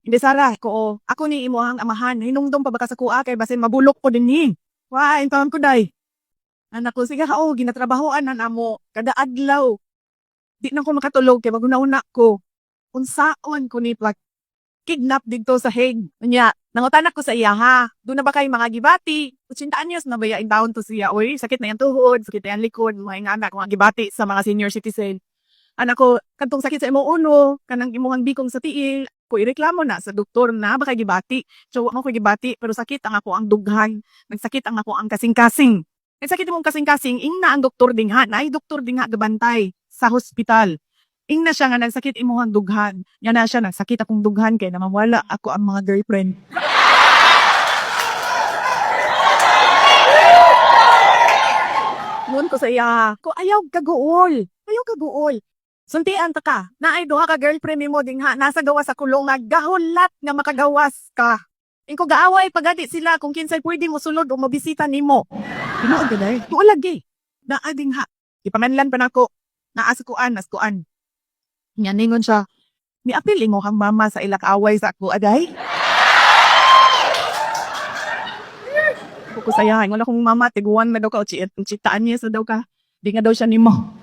Hindi Sara, ko ako ni imuhang amahan. Hinungdong pa baka sa kuha kay basin mabulok ko din ni. Wa, intawan ko day. Anak ko, sige ka, ginatrabahoan na namo. Kada adlaw. Di na ko makatulog kay maguna-una ko. Unsaon ko ni plak kidnap dito sa Hague. Nya, nangutan ko sa iya ha. Doon na ba kay mga gibati? 80 anyos na ba ya in down to siya? Uy, sakit na yung tuhod, sakit na yung likod, mga anak, mga gibati sa mga senior citizen. Anak ko, kantong sakit sa imong uno, kanang imong bikong sa tiil, ko ireklamo na sa doktor na baka gibati. So, ako gibati, pero sakit ang ako ang dughan. Nagsakit ang ako ang kasing-kasing. Sakit mong kasing-kasing, ing na ang doktor dingha, na ay doktor dingha gabantay sa hospital. Ing na siya nga nagsakit imong dughan. Nga na siya nagsakit akong dughan kay namawala ako ang mga girlfriend. Noon ko sa iya, ko ayaw kaguol. Ayaw kaguol. Suntian ta ka, na ay duha ka girlfriend mo dingha nasa gawas sa kulong naggahulat nga makagawas ka. Ingko gaaway pagadi sila kung kinsay pwede mo sulod o mabisita nimo. Tinuod ka dai. Tuo lagi. Naa dingha. Ipamanlan pa nako. Naa sa kuan, naskuan. Nya ningon siya. Ni apil mo kang mama sa ilak away sa ako aday. Ko sayahan wala kong mama tiguan na daw ka o chitaan niya sa daw ka. Di nga daw siya nimo.